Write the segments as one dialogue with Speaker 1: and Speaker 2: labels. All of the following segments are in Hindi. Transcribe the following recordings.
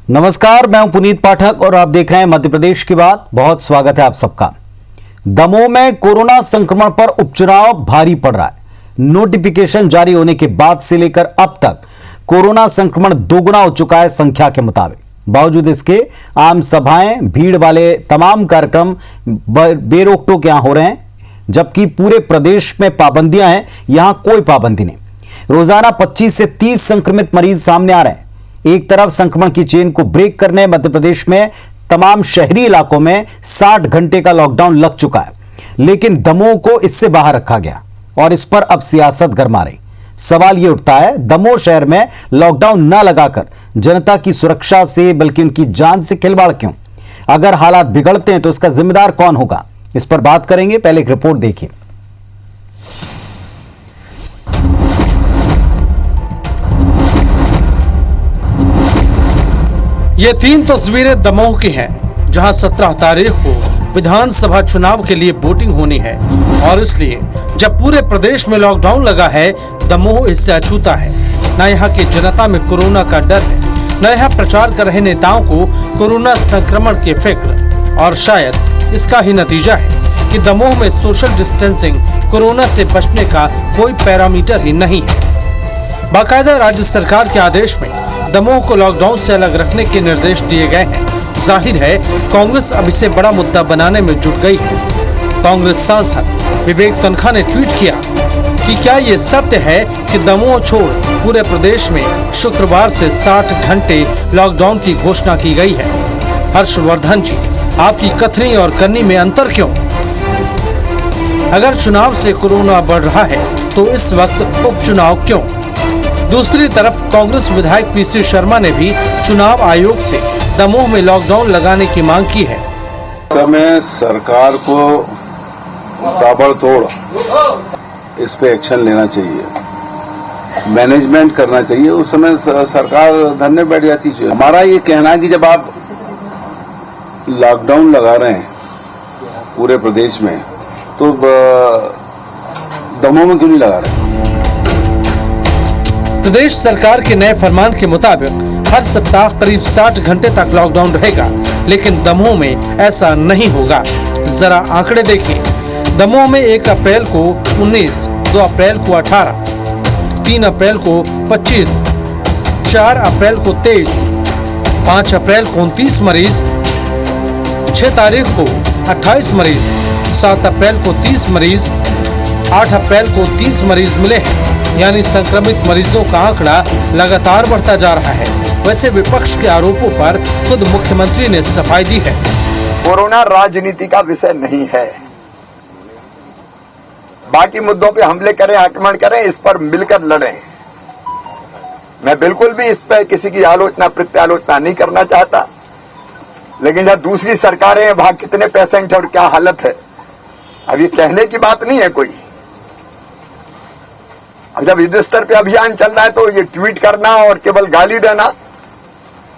Speaker 1: नमस्कार, मैं हूं पुनीत पाठक और आप देख रहे हैं मध्य प्रदेश की बात। बहुत स्वागत है आप सबका। दमोह में कोरोना संक्रमण पर उपचुनाव भारी पड़ रहा है। नोटिफिकेशन जारी होने के बाद से लेकर अब तक कोरोना संक्रमण दोगुना हो चुका है संख्या के मुताबिक। बावजूद इसके आम सभाएं, भीड़ वाले तमाम कार्यक्रम बेरोक टोक यहां हो रहे हैं, जबकि पूरे प्रदेश में पाबंदियां हैं। यहां कोई पाबंदी नहीं। रोजाना 25 से 30 संक्रमित मरीज सामने आ रहे हैं। एक तरफ संक्रमण की चेन को ब्रेक करने मध्य प्रदेश में तमाम शहरी इलाकों में 60 घंटे का लॉकडाउन लग चुका है, लेकिन दमोह को इससे बाहर रखा गया और इस पर अब सियासत गरमा रही। सवाल यह उठता है, दमोह शहर में लॉकडाउन न लगाकर जनता की सुरक्षा से बल्कि उनकी जान से खिलवाड़ क्यों? अगर हालात बिगड़ते हैं तो इसका जिम्मेदार कौन होगा? इस पर बात करेंगे। पहले एक रिपोर्ट देखिए।
Speaker 2: ये 3 तस्वीरें दमोह की हैं, जहां 17 तारीख को विधानसभा चुनाव के लिए वोटिंग होनी है और इसलिए जब पूरे प्रदेश में लॉकडाउन लगा है, दमोह इससे अछूता है। न यहाँ की जनता में कोरोना का डर है, न यहाँ प्रचार कर रहे नेताओं को कोरोना संक्रमण की फिक्र, और शायद इसका ही नतीजा है कि दमोह में सोशल डिस्टेंसिंग, कोरोना से बचने का कोई पैरामीटर ही नहीं है। बाकायदा राज्य सरकार के आदेश में दमोह को लॉकडाउन से अलग रखने के निर्देश दिए गए हैं। जाहिर है कांग्रेस अब इसे बड़ा मुद्दा बनाने में जुट गई है। कांग्रेस सांसद विवेक तनखा ने ट्वीट किया कि क्या ये सत्य है कि दमोह छोड़ पूरे प्रदेश में शुक्रवार से 60 घंटे लॉकडाउन की घोषणा की गई है? हर्षवर्धन जी, आपकी कथनी और करनी में अंतर क्यों? अगर चुनाव से कोरोना बढ़ रहा है तो इस वक्त उपचुनाव क्यों? दूसरी तरफ कांग्रेस विधायक पीसी शर्मा ने भी चुनाव आयोग से दमोह में लॉकडाउन लगाने की मांग की है।
Speaker 3: समय सरकार को ताबड़तोड़ इस पे एक्शन लेना चाहिए, मैनेजमेंट करना चाहिए। उस समय सरकार धरने बैठ जाती है। हमारा ये कहना है कि जब आप लॉकडाउन लगा रहे हैं पूरे प्रदेश में, तो दमोह में क्यों नहीं लगा रहे?
Speaker 2: प्रदेश सरकार के नए फरमान के मुताबिक हर सप्ताह करीब 60 घंटे तक लॉकडाउन रहेगा, लेकिन दमोह में ऐसा नहीं होगा। जरा आंकड़े देखिए। दमोह में 1 अप्रैल को 19, 2 अप्रैल को 18, 3 अप्रैल को 25, 4 अप्रैल को 23, 5 अप्रैल को 29 मरीज, 6 तारीख को 28 मरीज, 7 अप्रैल को 30 मरीज, 8 अप्रैल को 30 मरीज मिले हैं। यानी संक्रमित मरीजों का आंकड़ा लगातार बढ़ता जा रहा है। वैसे विपक्ष के आरोपों पर खुद मुख्यमंत्री ने सफाई दी है।
Speaker 4: कोरोना राजनीति का विषय नहीं है। बाकी मुद्दों पे हमले करें, आक्रमण करें, इस पर मिलकर लड़ें। मैं बिल्कुल भी इस पर किसी की आलोचना प्रत्यालोचना नहीं करना चाहता, लेकिन जब दूसरी सरकारें हैं, वहां कितने पेशेंट है और क्या हालत है, अब ये कहने की बात नहीं है कोई। अब जब युद्ध स्तर पे अभियान चल रहा है तो ये ट्वीट करना और केवल गाली देना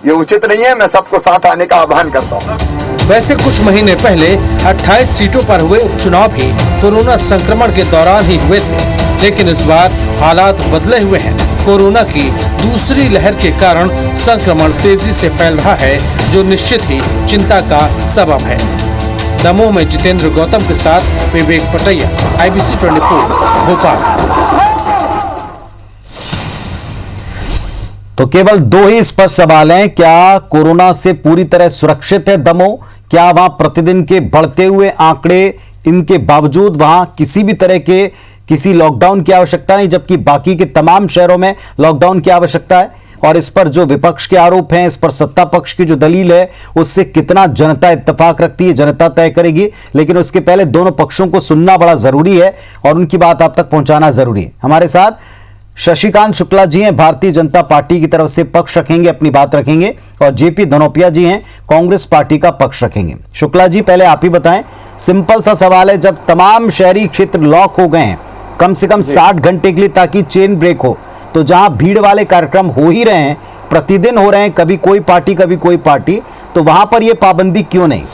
Speaker 4: ये उचित नहीं है। मैं सबको साथ आने का आह्वान करता हूँ।
Speaker 2: वैसे कुछ महीने पहले 28 सीटों पर हुए उपचुनाव भी कोरोना संक्रमण के दौरान ही हुए थे, लेकिन इस बार हालात बदले हुए हैं। कोरोना की दूसरी लहर के कारण संक्रमण तेजी से फैल रहा है, जो निश्चित ही चिंता का सबब है। दमोह में जितेंद्र गौतम के साथ विवेक पटैया, IBC 24 भोपाल।
Speaker 1: तो केवल 2 ही स्पष्ट सवाल हैं। क्या कोरोना से पूरी तरह सुरक्षित है दमोह? क्या वहां प्रतिदिन के बढ़ते हुए आंकड़े, इनके बावजूद वहां किसी भी तरह के किसी लॉकडाउन की आवश्यकता नहीं, जबकि बाकी के तमाम शहरों में लॉकडाउन की आवश्यकता है? और इस पर जो विपक्ष के आरोप हैं, इस पर सत्ता पक्ष की जो दलील है, उससे कितना जनता इत्तेफाक रखती है, जनता तय करेगी। लेकिन उसके पहले दोनों पक्षों को सुनना बड़ा जरूरी है और उनकी बात आप तक पहुंचाना जरूरी है। हमारे साथ शशिकांत शुक्ला जी हैं, भारतीय जनता पार्टी की तरफ से पक्ष रखेंगे, अपनी बात रखेंगे, और जेपी धनोपिया जी हैं, कांग्रेस पार्टी का पक्ष रखेंगे। शुक्ला जी, पहले आप ही बताएं, सिंपल सा सवाल है, जब तमाम शहरी क्षेत्र लॉक हो गए हैं कम से कम 60 घंटे के लिए ताकि चेन ब्रेक हो, तो जहां भीड़ वाले कार्यक्रम हो ही रहे हैं, प्रतिदिन हो रहे हैं, कभी कोई पार्टी कभी कोई पार्टी, तो वहां पर यह पाबंदी क्यों नहीं?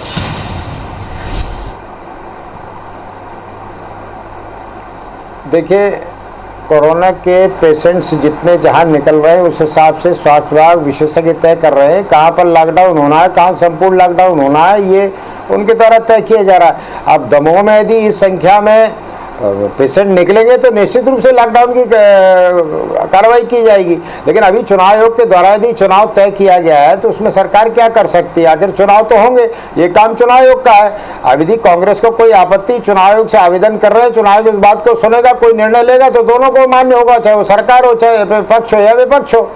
Speaker 5: देखिए, कोरोना के पेशेंट्स जितने जहाँ निकल रहे हैं उस हिसाब से स्वास्थ्य विभाग विशेषज्ञ तय कर रहे हैं कहाँ पर लॉकडाउन होना है, कहाँ संपूर्ण लॉकडाउन होना है, ये उनके द्वारा तय किया जा रहा है। अब दमोह में यदि इस संख्या में पेशेंट निकलेंगे तो निश्चित रूप से लॉकडाउन की कार्रवाई की जाएगी। लेकिन अभी चुनाव आयोग के द्वारा यदि चुनाव तय किया गया है तो उसमें सरकार क्या कर सकती है? आखिर चुनाव तो होंगे, ये काम चुनाव आयोग का है। अब यदि कांग्रेस को कोई आपत्ति, चुनाव आयोग से आवेदन कर रहे हैं, चुनाव आयोग इस बात को सुनेगा, कोई निर्णय लेगा तो दोनों को मान्य होगा, चाहे वो सरकार हो, चाहे विपक्ष हो या विपक्ष हो।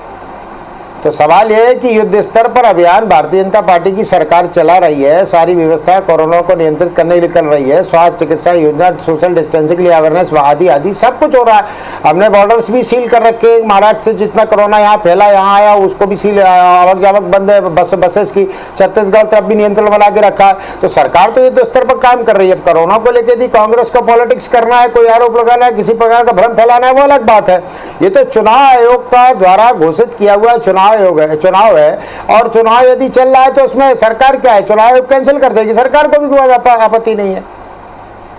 Speaker 5: तो सवाल यह है कि युद्ध स्तर पर अभियान भारतीय जनता पार्टी की सरकार चला रही है, सारी व्यवस्था कोरोना को नियंत्रित करने के लिए कर रही है, स्वास्थ्य चिकित्सा योजना, सोशल डिस्टेंसिंग के लिए अवेयरनेस आदि आदि सब कुछ हो रहा है। हमने बॉर्डर्स भी सील कर रखे, महाराष्ट्र से जितना कोरोना यहाँ फैला, यहाँ आया, उसको भी सील, आवक जावक बंद है बसेस की। छत्तीसगढ़ तरफ भी नियंत्रण बना के रखा है। तो सरकार तो युद्ध स्तर पर काम कर रही है। अब कोरोना को लेकर यदि कांग्रेस को पॉलिटिक्स करना है, कोई आरोप लगाना है, किसी प्रकार का भ्रम फैलाना है, वो अलग बात है। ये तो चुनाव आयोग का द्वारा घोषित किया हुआ चुनाव है, और चुनाव यदि चल रहा है तो उसमें सरकार क्या है, चुनाव आयोग कैंसिल कर देगी, सरकार को भी कोई आपत्ति नहीं है।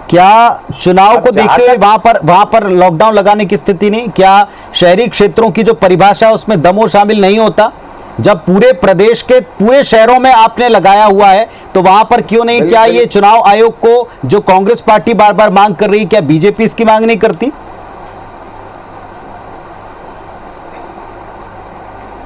Speaker 1: क्या चुनाव को देखते हुए वहां पर लॉकडाउन लगाने की स्थिति नहीं? क्या शहरी क्षेत्रों की जो परिभाषा है उसमें दमोह शामिल नहीं होता? जब पूरे प्रदेश के पूरे शहरों में आपने लगाया हुआ है तो वहां पर क्यों नहीं? क्या ये चुनाव आयोग को जो कांग्रेस पार्टी बार बार मांग कर रही है, क्या बीजेपी इसकी मांग नहीं करती?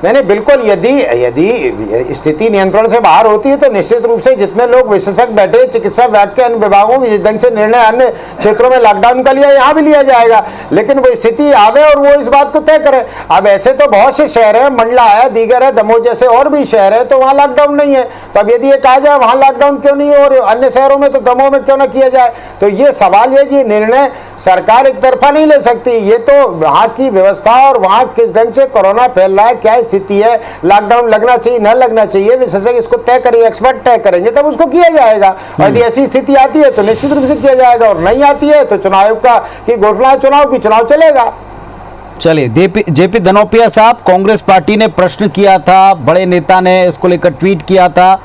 Speaker 5: नहीं, बिल्कुल। यदि स्थिति नियंत्रण से बाहर होती है तो निश्चित रूप से जितने लोग विशेषज्ञ बैठे, चिकित्सा विभाग के अन्य विभागों की जिस ढंग से निर्णय अन्य क्षेत्रों में लॉकडाउन का लिया, यहाँ भी लिया जाएगा। लेकिन वो स्थिति आवे और वो इस बात को तय करे। अब ऐसे तो बहुत से शहर है, मंडला है, दीगर है, दमोह जैसे और भी शहर है, तो वहाँ लॉकडाउन नहीं है। तो अब यदि ये कहा जाए वहाँ लॉकडाउन क्यों नहीं है और अन्य शहरों में तो दमोह में क्यों ना किया जाए, तो ये सवाल है कि निर्णय सरकार एक तरफा नहीं ले सकती। ये तो वहाँ की व्यवस्था और वहाँ किस ढंग से कोरोना फैल रहा है, क्या स्थिति है, लॉकडाउन लगना चाहिए न लगना चाहिए, विशेषज्ञ इसको तय करेंगे, एक्सपर्ट तय करेंगे, तब उसको किया जाएगा। और यदि ऐसी स्थिति आती है तो निश्चित रूप से किया जाएगा, और नहीं आती है तो चुनाव आयोग की घोषणा चुनाव की, चुनाव चलेगा।
Speaker 1: चलिए, जेपी धनोपिया साहब, कांग्रेस पार्टी ने प्रश्न किया था, बड़े नेता ने इसको लेकर ट्वीट किया था,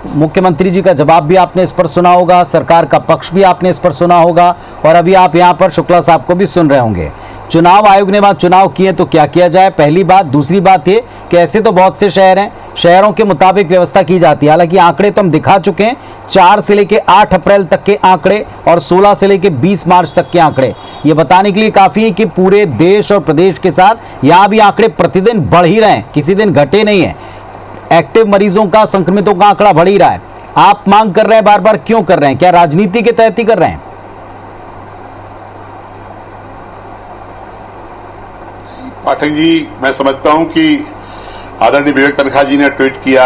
Speaker 1: मुख्यमंत्री जी का जवाब भी आपने इस पर सुना होगा, सरकार का पक्ष भी आपने इस पर सुना होगा, और अभी आप यहाँ पर शुक्ला साहब को भी सुन रहे होंगे। चुनाव आयोग ने वहाँ चुनाव किए तो क्या किया जाए, पहली बात। दूसरी बात ये कि ऐसे तो बहुत से शहर हैं, शहरों के मुताबिक व्यवस्था की जाती है। हालांकि आंकड़े तो हम दिखा चुके हैं, 4 से लेकर 8 अप्रैल तक के आंकड़े और 16 से लेकर 20 मार्च तक के आंकड़े, ये बताने के लिए काफ़ी है कि पूरे देश और प्रदेश के साथ यहाँ भी आंकड़े प्रतिदिन बढ़ ही रहे हैं, किसी दिन घटे नहीं है। एक्टिव मरीजों का, संक्रमितों का आंकड़ा बढ़ ही रहा है। आप मांग कर रहे हैं बार बार, क्यों कर रहे हैं? क्या राजनीति के तहत ही कर रहे हैं?
Speaker 6: पाठक जी, मैं समझता हूं कि आदरणीय विवेक तनखा जी ने ट्वीट किया,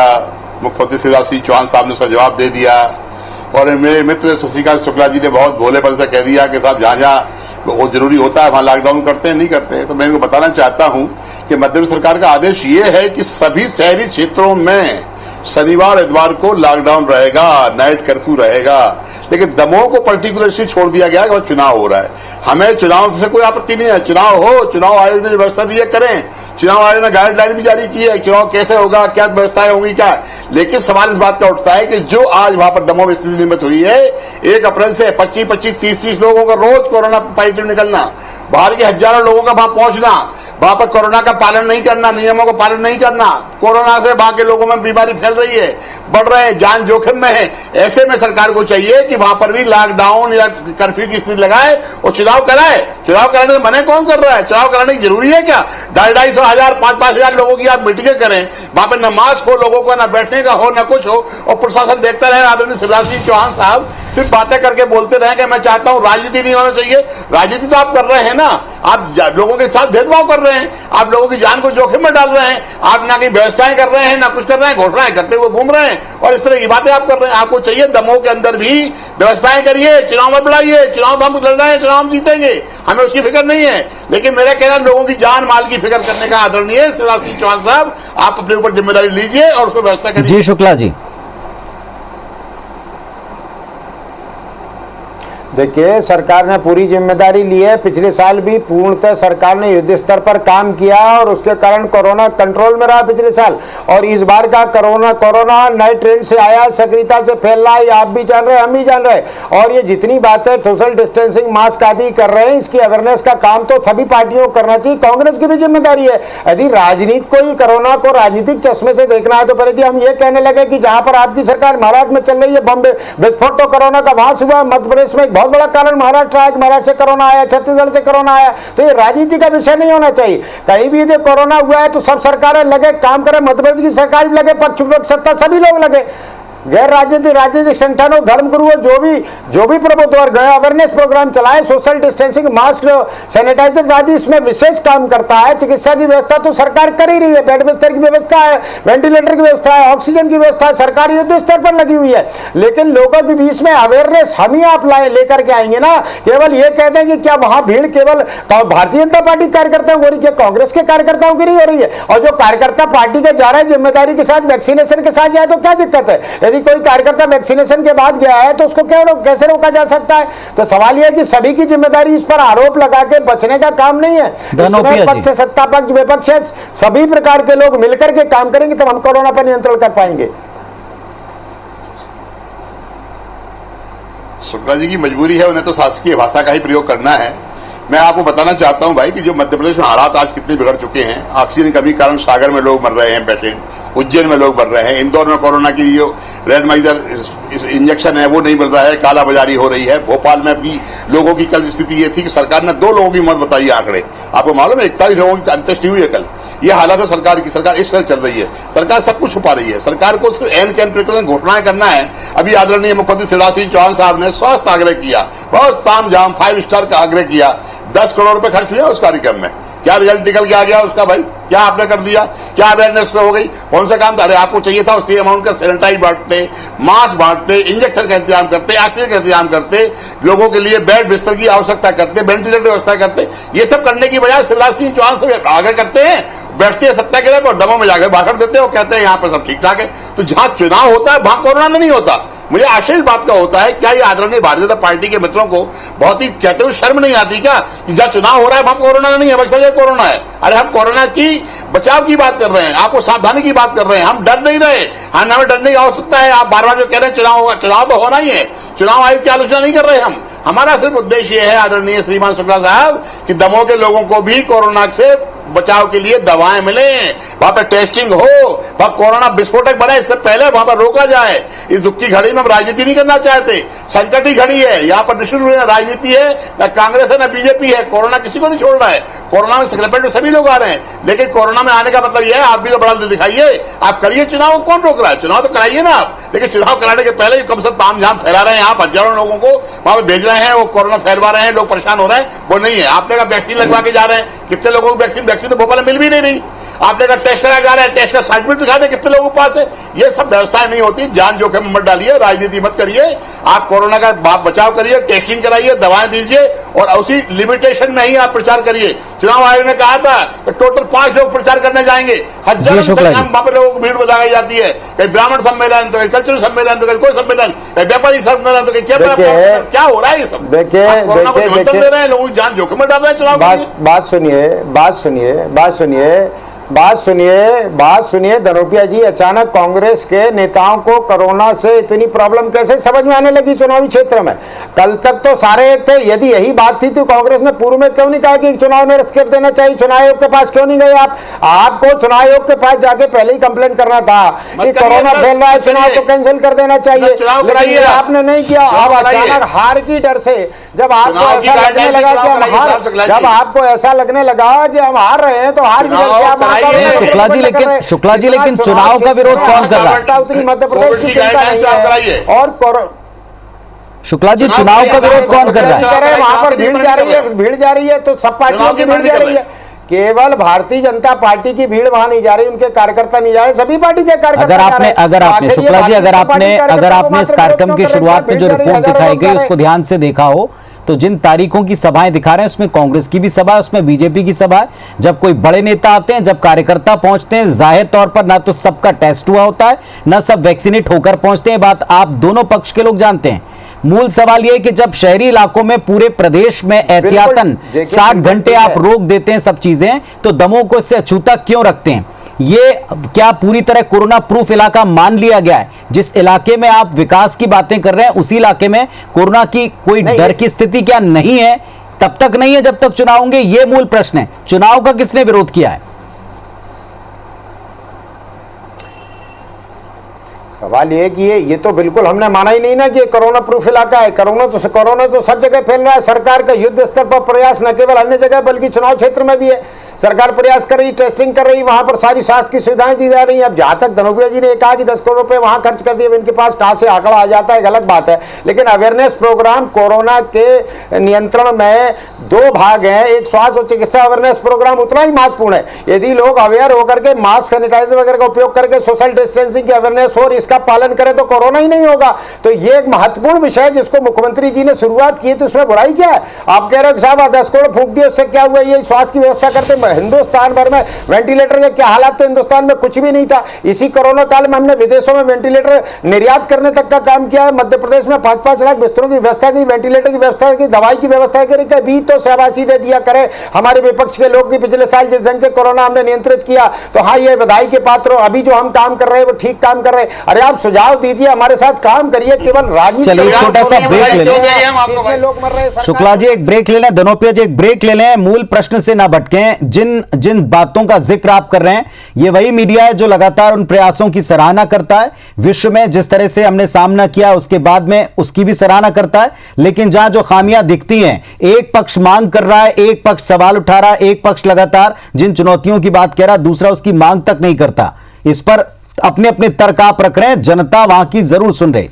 Speaker 6: मुख्यमंत्री शिवराज सिंह चौहान साहब ने उसका जवाब दे दिया, और मेरे मित्र शशिकांत शुक्ला जी ने बहुत भोलेपन से कह दिया कि साहब जहां जहां वो जरूरी होता है वहां लॉकडाउन करते हैं, नहीं करते हैं। तो मैं इनको बताना चाहता हूं कि मध्य प्रदेश सरकार का आदेश ये है कि सभी शहरी क्षेत्रों में शनिवार इतवार को लॉकडाउन रहेगा, नाइट कर्फ्यू रहेगा। लेकिन दमोह को पर्टिकुलरली छोड़ दिया गया कि चुनाव हो रहा है। हमें चुनाव से कोई आपत्ति नहीं है, चुनाव हो, चुनाव आयोग ने जो व्यवस्था दी है करें। चुनाव आयोग ने गाइडलाइन भी जारी की है, चुनाव कैसे होगा, क्या व्यवस्थाएं होंगी, क्या। लेकिन सवाल इस बात का उठता है कि जो आज वहां पर दमोह में स्थिति निर्मित हुई है, 1 अप्रैल से 25-25, 30-30 लोगों का रोज कोरोना पॉजिटिव निकलना, बाहर के हजारों लोगों का वहां पहुंचना, वहां पर कोरोना का पालन नहीं करना, नियमों का पालन नहीं करना, कोरोना से वहां के लोगों में बीमारी फैल रही है, बढ़ रहे हैं, जान जोखिम में है। ऐसे में सरकार को चाहिए कि वहां पर भी लॉकडाउन या कर्फ्यू की स्थिति लगाए और चुनाव कराए। चुनाव कराने से मना कौन कर रहा है? चुनाव कराने की जरूरी है क्या? 250-250 हजार 5-5 हजार लोगों की आप मीटिंगें करें, वहां पर न मास्क हो लोगों का, न बैठने का हो, न कुछ हो, और प्रशासन देखता रहे। आदरणीय शिवराज सिंह चौहान साहब सिर्फ बातें करके बोलते रहे कि मैं चाहता हूं राजनीति नहीं होना चाहिए। राजनीति तो आप कर रहे हैं ना, आप लोगों के साथ भेदभाव कर रहे हैं, आप लोगों की जान को जोखिम में डाल रहे हैं, आप ना कहीं व्यवस्थाएं कर रहे हैं, ना कुछ कर रहे हैं, घोषणाएं करते हुए घूम रहे हैं, और इस तरह की बातें आप कर रहे हैं। आपको चाहिए दमोह के अंदर भी व्यवस्थाएं करिए, चुनाव मत लड़ाइए, चुनाव तो हम लड़ रहे हैं, चुनाव हम जीतेंगे, हमें उसकी फिक्र नहीं है। लेकिन मेरा कहना, लोगों की जान माल की फिक्र करने का आदरणीय शिवराज सिंह चौहान साहब आप अपने ऊपर जिम्मेदारी लीजिए और उसको व्यवस्था करिए।
Speaker 1: जी शुक्ला जी।
Speaker 5: देखिए, सरकार ने पूरी जिम्मेदारी ली है। पिछले साल भी पूर्णतः सरकार ने युद्ध स्तर पर काम किया और उसके कारण कोरोना कंट्रोल में रहा पिछले साल। और इस बार का कोरोना नए ट्रेंड से आया, सक्रियता से फैल रहा है, आप भी जान रहे हैं, हम भी जान रहे हैं। और ये जितनी बातें सोशल डिस्टेंसिंग, मास्क आदि कर रहे हैं, इसकी अवेयरनेस का काम तो सभी पार्टियों को करना चाहिए। कांग्रेस की भी जिम्मेदारी है। यदि राजनीति को ही कोरोना को राजनीतिक चश्मे से देखना है तो पहले हम ये कहने लगे कि जहां पर आपकी सरकार महाराष्ट्र में चल रही है, बम विस्फोट तो कोरोना का वहां से हुआ। मध्य प्रदेश में बहुत बड़ा कारण महाराष्ट्र है, महाराष्ट्र से कोरोना आया, छत्तीसगढ़ से कोरोना आया। तो ये राजनीति का विषय नहीं होना चाहिए। कहीं भी यदि कोरोना हुआ है तो सब सरकारें लगे काम करें, मध्य प्रदेश की सरकार भी लगे, पक्ष विपक्ष सत्ता सभी लोग लगे, गैर राजनीतिक संगठनों, धर्मगुरुओं, जो भी प्रबुद्ध वर्ग है, अवेयरनेस प्रोग्राम चलाए, सोशल डिस्टेंसिंग, मास्क, सैनिटाइजर आदि इसमें विशेष काम करता है। चिकित्सा की व्यवस्था तो सरकार कर ही रही है, बेड बिस्तर की व्यवस्था है, वेंटिलेटर की व्यवस्था है, ऑक्सीजन की व्यवस्था है, सरकार युद्ध स्तर पर लगी हुई है। लेकिन लोगों के बीच में अवेयरनेस हम ही आप लेकर के आएंगे ना। केवल ये कहते हैं कि क्या वहां भीड़ केवल भारतीय जनता पार्टी कार्यकर्ताओं हो रही है, कांग्रेस के कार्यकर्ताओं की नहीं हो रही है? और जो कार्यकर्ता पार्टी के जा रहे हैं जिम्मेदारी के साथ, वैक्सीनेशन के साथ जाए तो क्या दिक्कत है? यदि कोई कार्यकर्ता वैक्सीनेशन के बाद गया है तो उसको कैसे रोका जा सकता है? तो सवाल यह है कि सभी की जिम्मेदारी, इस पर आरोप लगा के बचने का काम नहीं है। इसमें पक्ष, सत्ता पक्ष, विपक्ष, सभी प्रकार के लोग मिलकर के काम करेंगे तब हम कोरोना पर नियंत्रण कर पाएंगे।
Speaker 6: शुक्ला जी की मजबूरी है, उन्हें तो शासकीय भाषा का ही प्रयोग करना है। मैं आपको बताना चाहता हूं भाई कि जो मध्य प्रदेश में हालात आज कितने बिगड़ चुके हैं। ऑक्सीजन की कमी के कारण सागर में लोग मर रहे हैं, पेशेंट, उज्जैन में लोग मर रहे हैं, इंदौर में कोरोना की जो रैंडमाइजर इंजेक्शन है वो नहीं मिल रहा है, कालाबाजारी हो रही है। भोपाल में भी लोगों की कल स्थिति ये थी कि सरकार ने 2 लोगों की मौत बताई है आंकड़े। आपको मालूम है 41 लोगों की अंत्येष्टि हुई है कल। ये हालत है सरकार की। सरकार इस तरह चल रही है, सरकार सब कुछ छुपा रही है। सरकार को उसको एन कैन प्रिकॉशन घोषणाएं करना है। अभी आदरणीय मुख्यमंत्री शिवराज सिंह चौहान साहब ने स्वास्थ्य आग्रह किया, बहुत तामझाम 5 स्टार का आग्रह किया। 10 करोड़ रुपए खर्च हुआ उस कार्यक्रम में। क्या रिजल्ट निकल के आ गया उसका भाई? क्या आपने कर दिया? क्या अवेयरनेस हो गई? कौन सा काम था? अरे आपको चाहिए था उसी अमाउंट का सैनिटाइज बांटते, मास्क बांटते, इंजेक्शन का इंतजाम करते, ऑक्सीजन का इंतजाम करते, लोगों के लिए बेड बिस्तर की आवश्यकता करते, वेंटिलेटर की व्यवस्था करते। ये सब करने की बजाय शिवराज सिंह चौहान से आगे करते हैं, बैठते हैं सत्याग्रह पर, दमों में जाकर भाषण देते हैं और कहते हैं यहाँ पर सब ठीक ठाक है। तो जहां चुनाव होता है वहां कोरोना नहीं होता। मुझे आश्चर्य इस बात का होता है, क्या ये आदरणीय भारतीय जनता पार्टी के मित्रों को बहुत ही कहते हुए शर्म नहीं आती क्या कि जहां चुनाव हो रहा है वहां कोरोना नहीं है, बक्सर कोरोना है? अरे हम कोरोना की बचाव की बात कर रहे हैं, आपको सावधानी की बात कर रहे हैं, हम डर नहीं रहे। हमें डरने की आवश्यकता है। आप बार बार जो कह रहे हैं चुनाव होगा, चुनाव तो होना ही है, चुनाव आयोग की आलोचना नहीं कर रहे हम। हमारा सिर्फ उद्देश्य है आदरणीय श्रीमान शुक्ला साहब कि दमोह के लोगों को भी कोरोना से बचाव के लिए दवाएं मिले, वहां पर टेस्टिंग हो, वहां कोरोना विस्फोटक बने इससे पहले वहां पर रोका जाए। इस दुख की घड़ी में हम राजनीति नहीं करना चाहते, संकट की घड़ी है। यहाँ पर निश्चित रूप से राजनीति है, न कांग्रेस है न बीजेपी है। कोरोना किसी को नहीं छोड़ रहा है। कोरोना में सेक्रेटरी में सभी लोग आ रहे हैं, लेकिन कोरोना में आने का मतलब यह है आप भी तो बड़ा दिल दिखाइए, आप करिए चुनाव। कौन रोक रहा है? चुनाव तो कराइए ना आप, लेकिन चुनाव कराने के पहले कम से कम तामझाम फैला रहे हैं आप, हजारों लोगों को वहां पर भेज रहे हैं, वो कोरोना फैलवा रहे हैं, लोग परेशान हो रहे हैं, वो नहीं है। आपने कहा वैक्सीन लगवा के जा रहे हैं, कितने लोगों को वैक्सीन तो भोपाल में मिल भी नहीं रही। आपने कहा टेस्ट करा जा रहा है, टेस्ट का सर्टिफिकेट दिखा दे कितने लोगों के पास है। ये सब व्यवस्थाएं नहीं होती। जान जोखिम मत डालिए, राजनीति मत करिए। आप कोरोना का बचाव करिए, टेस्टिंग कराइए, दवाएं दीजिए और उसी लिमिटेशन में ही आप प्रचार करिए। चुनाव आयोग ने कहा था कि टोटल 5 लोग प्रचार करने जाएंगे, हजारों वहां पर लोगों को भीड़ लगाई जाती है। कहीं ब्राह्मण सम्मेलन तो कहीं कल्चरल सम्मेलन तो कहीं कोई सम्मेलन, कहीं व्यापारी सम्मेलन तो कहीं क्या हो रहा है? ये सब
Speaker 5: देखिए
Speaker 6: दे रहे हैं, लोगों की जान जोखिम में डाल रहे हैं चुनाव।
Speaker 5: बात सुनिए धनोपिया जी। अचानक कांग्रेस के नेताओं को कोरोना से इतनी प्रॉब्लम कैसे समझ में आने लगी चुनावी क्षेत्र में? कल तक तो सारे एक थे। यदि यही बात थी तो कांग्रेस ने पूर्व में क्यों नहीं कहा कि चुनाव निरस्त कर देना चाहिए? चुनाव आयोग के पास क्यों नहीं गए आप? आपको चुनाव आयोग के पास जाके पहले ही कंप्लेंट करना था कि कोरोना फैल रहा है, चुनाव को कैंसिल कर देना चाहिए, लेकिन आपने नहीं किया। अब अचानक हार की डर से जब आपको ऐसा लगने लगा कि हम हार रहे हैं तो हार की डर से आप
Speaker 1: शुक्ला जी लेकिन चुनाव का विरोध कौन कर रहा है?
Speaker 5: उतनी मध्य प्रदेश की चिंता नहीं है। और
Speaker 1: शुक्ला जी चुनाव का विरोध कौन कर रहा है?
Speaker 5: वहां पर भीड़ जा रही है तो सब पार्टियों की भीड़ जा रही है। केवल भारतीय जनता पार्टी की भीड़ वहां नहीं जा रही, उनके कार्यकर्ता नहीं जा रहे, सभी पार्टी के कार्यकर्ता।
Speaker 1: अगर आपने शुक्ला जी अगर आपने इस कार्यक्रम की शुरुआत में जो रिपोर्ट दिखाई गई उसको ध्यान से देखा हो तो जिन तारीखों की सभाएं दिखा रहे हैं उसमें कांग्रेस की भी सभा है, उसमें बीजेपी की सभा है। जब कोई बड़े नेता आते हैं, जब कार्यकर्ता पहुंचते हैं, जाहिर तौर पर ना तो सबका टेस्ट हुआ होता है, ना सब वैक्सीनेट होकर पहुंचते हैं। बात आप दोनों पक्ष के लोग जानते हैं। मूल सवाल यह कि जब शहरी इलाकों में पूरे प्रदेश में एहतियातन 60 घंटे आप रोक देते हैं सब चीजें, तो दमोह को इससे अछूता क्यों रखते हैं? ये क्या पूरी तरह कोरोना प्रूफ इलाका मान लिया गया है? जिस इलाके में आप विकास की बातें कर रहे हैं उसी इलाके में कोरोना की कोई डर की स्थिति क्या नहीं है? तब तक नहीं है जब तक चुनाव होंगे, ये मूल प्रश्न है। चुनाव का किसने विरोध किया है?
Speaker 5: सवाल ये है कि ये तो बिल्कुल हमने माना ही नहीं ना कि कोरोना प्रूफ इलाका है। कोरोना तो सब जगह फैल रहा है। सरकार का युद्ध स्तर पर प्रयास न केवल अन्य जगह बल्कि चुनाव क्षेत्र में भी है। सरकार प्रयास कर रही, टेस्टिंग कर रही, वहां पर सारी स्वास्थ्य की सुविधाएं दी जा रही हैं। अब जहां तक धनोपिया जी ने कहा कि 10 करोड़ रुपए वहां खर्च कर दिए, इनके पास कहां से आंकड़ा आ जाता है गलत बात है। लेकिन अवेयरनेस प्रोग्राम कोरोना के नियंत्रण में 2 भाग हैं। एक स्वास्थ्य और चिकित्सा अवेयरनेस प्रोग्राम उतना ही महत्वपूर्ण है। यदि लोग अवेयर होकर के मास्क, सैनिटाइजर वगैरह का उपयोग करके सोशल डिस्टेंसिंग की अवेयरनेस और इसका पालन करें तो कोरोना ही नहीं होगा। तो ये एक महत्वपूर्ण विषय है जिसको मुख्यमंत्री जी ने शुरुआत की, तो उसमें बुराई क्या है? आप कह रहे हो साहब 10 करोड़ फूंक दिए, उससे क्या हुआ? ये स्वास्थ्य की व्यवस्था करते हिंदुस्तान भर में वेंटिलेटर के क्या हालात थे? हिंदुस्तान में कुछ भी नहीं था। इसी कोरोना काल में हमने विदेशों में वेंटिलेटर निर्यात करने तक का काम किया है। मध्य प्रदेश में 5-5 लाख बिस्तरों की व्यवस्था की, वेंटिलेटर की व्यवस्था की, दवाई की व्यवस्था करी। कभी तो शाबाशी दे दिया करे हमारे विपक्ष के लोग कि पिछले साल जिस ढंग से कोरोना हमने नियंत्रित किया, तो हाँ ये बधाई के पात्र हो। अभी जो हम काम कर रहे हैं वो ठीक काम कर रहे हैं। अरे आप सुझाव दीजिए, हमारे साथ काम करिए। केवल राजनीति
Speaker 1: छोटा सा ब्रेक ले
Speaker 5: लें, लोग मर रहे हैं।
Speaker 1: शुक्ला जी एक ब्रेक ले लें, धनोपिया जी एक ब्रेक ले लें, मूल प्रश्न से ना भटकें। जिन बातों का जिक्र आप कर रहे हैं ये वही मीडिया है जो लगातार उन प्रयासों की सराहना करता है। विश्व में जिस तरह से हमने सामना किया उसके बाद में उसकी भी सराहना करता है, लेकिन जहां जो खामियां दिखती हैं, एक पक्ष मांग कर रहा है, एक पक्ष सवाल उठा रहा है, एक पक्ष लगातार जिन चुनौतियों की बात कह रहा है, दूसरा उसकी मांग तक नहीं करता। इस पर अपने अपने तर्क आप रख रहे हैं, जनता वहां की जरूर सुन रही।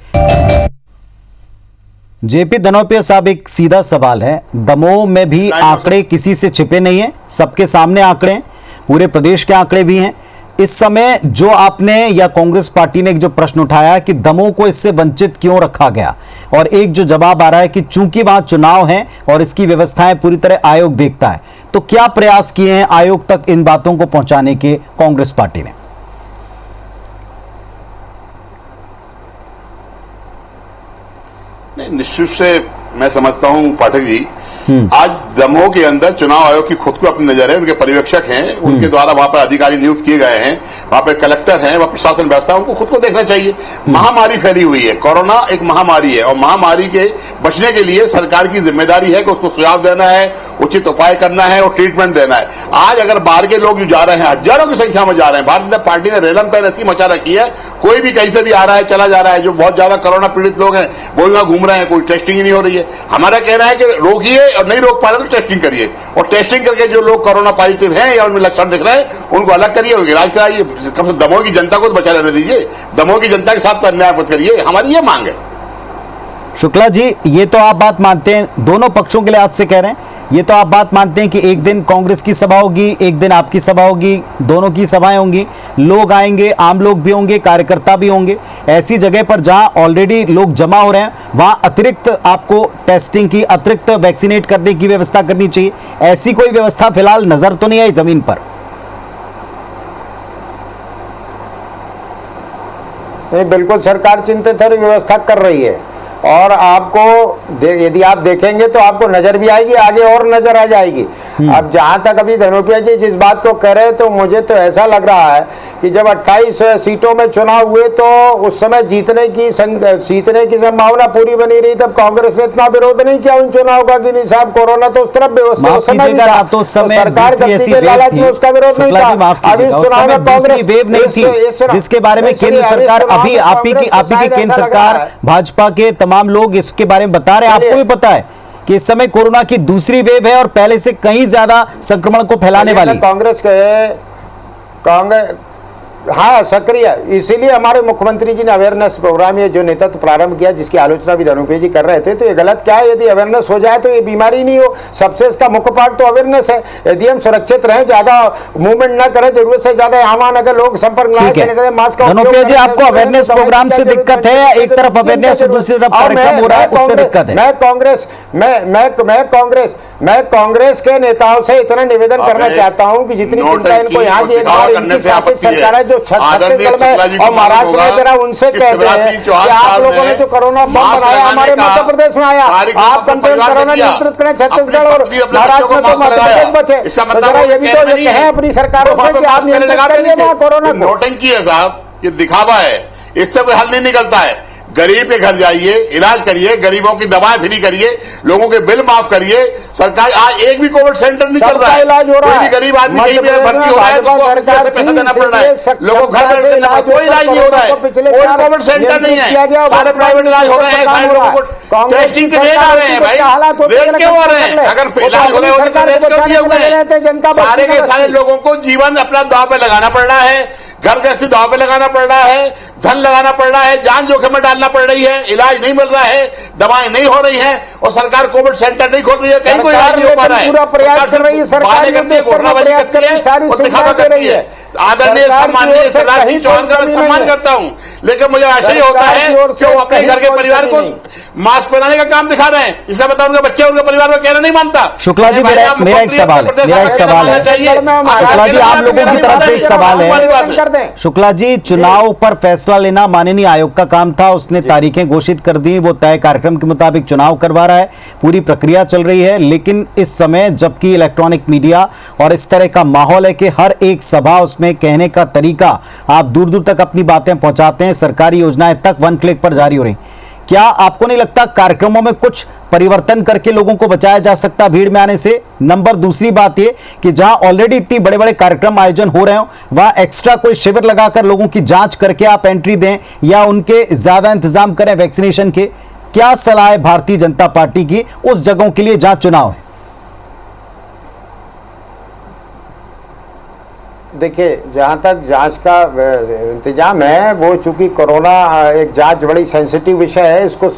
Speaker 1: जेपी धनोपिया साहब, एक सीधा सवाल है, दमोह में भी आंकड़े किसी से छिपे नहीं है, सबके सामने आंकड़े हैं, पूरे प्रदेश के आंकड़े भी हैं। इस समय जो आपने या कांग्रेस पार्टी ने एक जो प्रश्न उठाया कि दमोह को इससे वंचित क्यों रखा गया, और एक जो जवाब आ रहा है कि चूंकि वहां चुनाव है और इसकी व्यवस्थाएं पूरी तरह आयोग देखता है, तो क्या प्रयास किए हैं आयोग तक इन बातों को पहुंचाने के कांग्रेस पार्टी ने?
Speaker 6: निश्चित से मैं समझता हूं पाठक जी, आज दमोह के अंदर चुनाव आयोग की खुद को अपनी नजर है, उनके पर्यवेक्षक हैं, उनके द्वारा वहां पर अधिकारी नियुक्त किए गए हैं, वहां पर कलेक्टर हैं, वहां प्रशासन व्यवस्था, उनको खुद को देखना चाहिए। महामारी फैली हुई है, कोरोना एक महामारी है, और महामारी के बचने के लिए सरकार की जिम्मेदारी है कि उसको सुझाव देना है, उचित उपाय करना है और ट्रीटमेंट देना है। आज अगर बाहर के लोग जो जा रहे हैं, हजारों की संख्या में जा रहे हैं, भारतीय जनता पार्टी ने रेलम पैन ऐसी मचा रखी है, कोई भी कहीं से भी आ रहा है, चला जा रहा है। जो बहुत ज्यादा कोरोना पीड़ित लोग हैं वो वहां घूम रहे हैं, कोई टेस्टिंग ही नहीं हो रही है। हमारा कहना है कि रोकिए, और नहीं रोक पा रहे तो टेस्टिंग करिए, और टेस्टिंग करके जो लोग कोरोना पॉजिटिव हैं या उनमें लक्षण दिख रहे हैं उनको अलग करिए, उनका इलाज कराइए। कम से दमोह की जनता को तो बचा रहने दीजिए, दमोह की जनता के साथ तो अन्याय मत करिए, हमारी ये मांग है।
Speaker 1: शुक्ला जी, ये तो आप बात मानते हैं, दोनों पक्षों के लिहाज से कह रहे हैं, ये तो आप बात मानते हैं कि एक दिन कांग्रेस की सभा होगी, एक दिन आपकी सभा होगी, दोनों की सभाएं होंगी, लोग आएंगे, आम लोग भी होंगे, कार्यकर्ता भी होंगे। ऐसी जगह पर जहां ऑलरेडी लोग जमा हो रहे हैं वहां अतिरिक्त आपको टेस्टिंग की, अतिरिक्त वैक्सीनेट करने की व्यवस्था करनी चाहिए। ऐसी कोई व्यवस्था फिलहाल नजर तो नहीं आई जमीन पर?
Speaker 5: नहीं, बिल्कुल सरकार चिंतित है, व्यवस्था कर रही है, और आपको यदि आप देखेंगे तो आपको नजर भी आएगी, आगे और नजर आ जाएगी। अब जहां तक अभी धनोपिया जी जिस बात को कह रहे हैं, तो मुझे तो ऐसा लग रहा है कि जब 28 सीटों में चुनाव हुए तो उस समय जीतने की संभावना पूरी बनी रही, तब कांग्रेस ने इतना विरोध नहीं किया उन चुनाव का कि नहीं साहब कोरोना तो उस तरफ व्यवस्था समय था, तो सरकार के लालच में उसका विरोध नहीं था। अभी इस चुनाव में कांग्रेस
Speaker 1: वेव नहीं थी, जिसके बारे में केंद्र सरकार, अभी आप ही की केंद्र सरकार, भाजपा के तमाम लोग इसके बारे में बता रहे हैं। आपको भी पता है कि इस समय कोरोना की दूसरी वेव है और पहले से कहीं ज्यादा संक्रमण को फैलाने वाली।
Speaker 5: कांग्रेस हाँ सक्रिय, इसीलिए हमारे मुख्यमंत्री जी ने अवेयरनेस प्रोग्राम ये जो नेतृत्व प्रारंभ किया, जिसकी आलोचना भी धनोपिया जी कर रहे थे, तो ये गलत क्या है? यदि अवेयरनेस हो जाए तो ये बीमारी नहीं हो। सबसे इसका मुख्य पार्ट तो अवेयरनेस है। यदि हम सुरक्षित रहें, ज्यादा मूवमेंट न करें, जरूरत से ज्यादा आवान अगर लोग संपर्क न मास्क,
Speaker 1: धनोपिया जी आपको अवेयरनेस प्रोग्राम से दिक्कत है या एक तरफ अवेयरनेस और दूसरी तरफ कार्यक्रम हो रहा है उससे दिक्कत है?
Speaker 5: मैं कांग्रेस के नेताओं से इतना निवेदन करना चाहता हूं कि जितनी चिंता इनको यहाँ की इनकी शासित सरकार है जो छत्तीसगढ़ में और महाराष्ट्र में जरा उनसे कहते हैं कि आप लोगों ने जो कोरोना बम बनाया हमारे मध्य प्रदेश में आया, आप कम से कम कोरोना नियंत्रित करें छत्तीसगढ़ और महाराष्ट्र में तो मध्य प्रदेश बचे। तो जरा ये भी तो कहें अपनी सरकारों से कि आप नियंत्रित करिए वहां कोरोना को।
Speaker 6: नौटंकी है साहब, ये दिखावा है, इससे कोई हल नहीं निकलता है। गरीब के घर जाइए, इलाज करिए, गरीबों की दवाएं फ्री करिए, लोगों के बिल माफ करिए। सरकार आज एक भी कोविड सेंटर नहीं चल रहा है,
Speaker 5: इलाज हो रहा है।
Speaker 6: कोई भी गरीब आदमी कहीं भी भर्ती हो रहा है तो सरकार पैसा देना पड़ रहा है, लोगों को घर बैठे देना, कोई इलाज नहीं हो रहा है, कोई कोविड सेंटर नहीं है, सारे प्राइवेट इलाज हो रहे हैं, सारे लोगों को टेस्टिंग के रेट आ रहे हैं भाई, रेट क्यों आ रहे हैं? अगर इलाज हो रहे होते तो रेट क्यों दिए हुए हैं? सारे के सारे लोगों को जीवन अपना दांव पे लगाना पड़ रहा है, घर गृहस्थी दांव पे लगाना पड़ रहा है, धन लगाना पड़ रहा है, जान जोखिम में डालना पड़ रही है, इलाज नहीं मिल रहा है, दवाएं नहीं हो रही हैं और सरकार कोविड सेंटर नहीं खोल रही है, कहीं कोई इलाज नहीं हो पा रहा है।
Speaker 5: पूरा प्रयास कर रही है सरकार, प्रयास कर रही है, सारी सुविधा दे रही है।
Speaker 6: आदरणीय सम्माननीय शिवराज सिंह चौहान का मैं सम्मान करता हूं, लेकिन मुझे आश्चर्य होता है कि वो अपने घर के परिवार को मास्क पहनाने का काम दिखा रहे हैं, इसका बताओ उनके बच्चे उनके परिवार को कहना नहीं मानता।
Speaker 1: शुक्ला जी, मेरा एक सवाल है, शुक्ला जी, आप लोगों की तरफ से एक सवाल है। शुक्ला जी, चुनाव पर फैसला लेना माननीय आयोग का काम था, उसने तारीखें घोषित कर दी, वो तय कार्यक्रम के मुताबिक चुनाव करवा रहा है, पूरी प्रक्रिया चल रही है। लेकिन इस समय जबकि इलेक्ट्रॉनिक मीडिया और इस तरह का माहौल है कि हर एक सभा उसमें कहने का तरीका, आप दूर दूर तक अपनी बातें पहुंचाते हैं, सरकारी योजनाएं तक वन क्लिक पर जारी हो रही, क्या आपको नहीं लगता कार्यक्रमों में कुछ परिवर्तन करके लोगों को बचाया जा सकता भीड़ में आने से? नंबर दूसरी बात यह कि जहां ऑलरेडी इतनी बड़े बड़े कार्यक्रम आयोजन हो रहे हो, वहां एक्स्ट्रा कोई शिविर लगाकर लोगों की जांच करके आप एंट्री दें या उनके ज्यादा इंतजाम करें वैक्सीनेशन के। क्या सलाह है भारतीय जनता पार्टी की उस जगहों के लिए जहां चुनाव है?
Speaker 5: देखिए, जहाँ तक जांच का इंतजाम है, वो चूंकि कोरोना एक जांच बड़ी सेंसिटिव विषय है, इसको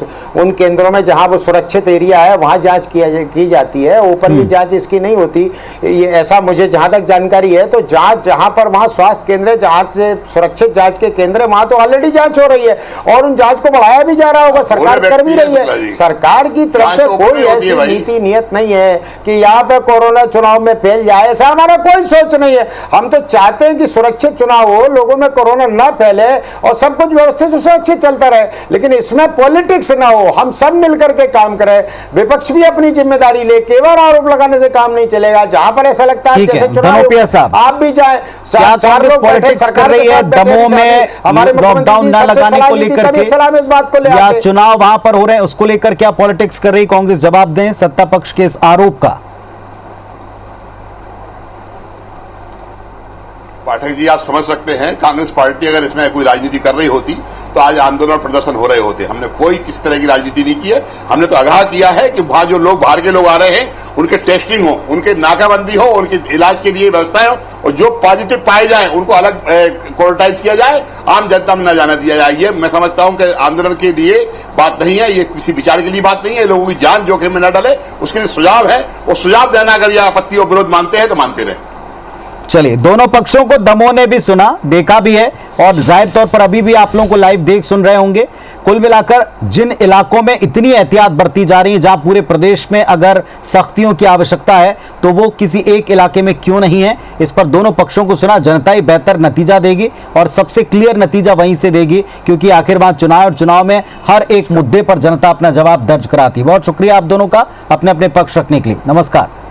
Speaker 5: उन केंद्रों में जहाँ वो सुरक्षित एरिया है वहाँ जांच की जाती है, ओपनली जांच इसकी नहीं होती, ये ऐसा मुझे जहाँ तक जानकारी है। तो जांच जहाँ पर वहाँ स्वास्थ्य केंद्र है, जहाँ से सुरक्षित जांच के केंद्र है, वहाँ तो ऑलरेडी जाँच हो रही है और उन जाँच को बढ़ाया भी जा रहा होगा, सरकार कर भी रही है। सरकार की तरफ से कोई ऐसी नीति नियत नहीं है कि यहाँ पे कोरोना चुनाव में फैल जाए, ऐसा हमारा कोई सोच नहीं है। हम तो चाहते हैं कि सुरक्षित चुनाव हो, लोगों में कोरोना ना फैले और सब कुछ व्यवस्थित से सुरक्षित चलता रहे, लेकिन इसमें पॉलिटिक्स ना हो, हम सब मिलकर के काम करें, विपक्ष भी अपनी जिम्मेदारी ले, केवल आरोप लगाने से काम नहीं चलेगा। जहां पर ऐसा लगता है जैसे चुनाव आप भी जाए, चार लोग पॉलिटिक्स कर रही है दमोह में
Speaker 1: हमारे लॉकडाउन न लगाने को लेकर के,
Speaker 5: इस बात को
Speaker 1: या चुनाव वहां पर हो रहे हैं उसको लेकर क्या पॉलिटिक्स कर रही कांग्रेस? जवाब दें सत्ता पक्ष के इस आरोप का।
Speaker 6: पाठक जी, आप समझ सकते हैं, कांग्रेस पार्टी अगर इसमें कोई राजनीति कर रही होती तो आज आंदोलन प्रदर्शन हो रहे होते। हमने कोई किसी तरह की राजनीति नहीं की है। हमने तो आगाह किया है कि वहां जो लोग बाहर के लोग आ रहे हैं उनके टेस्टिंग हो, उनके नाकाबंदी हो, उनके इलाज के लिए व्यवस्थाएं हो और जो पॉजिटिव पाए जाएं उनको अलग क्वारंटाइन किया जाए, आम जनता में न जाने दिया जाए। ये मैं समझता हूं कि आंदोलन के लिए बात नहीं है, ये किसी विचार के लिए बात नहीं है। लोगों की जान जोखिम में न डाले, उसके लिए सुझाव है, वो सुझाव देना अगर यह आपत्ति और विरोध मानते हैं तो मानते रहे।
Speaker 1: चलिए, दोनों पक्षों को दमोह ने भी सुना, देखा भी है और जाहिर तौर पर अभी भी आप लोगों को लाइव देख सुन रहे होंगे। कुल मिलाकर जिन इलाकों में इतनी एहतियात बरती जा रही है, जहां पूरे प्रदेश में अगर सख्तियों की आवश्यकता है तो वो किसी एक इलाके में क्यों नहीं है, इस पर दोनों पक्षों को सुना। जनता ही बेहतर नतीजा देगी और सबसे क्लियर नतीजा वहीं से देगी, क्योंकि आखिर वहां चुनाव और चुनाव में हर एक मुद्दे पर जनता अपना जवाब दर्ज कराती है। बहुत शुक्रिया आप दोनों का अपने अपने पक्ष रखने के लिए। नमस्कार।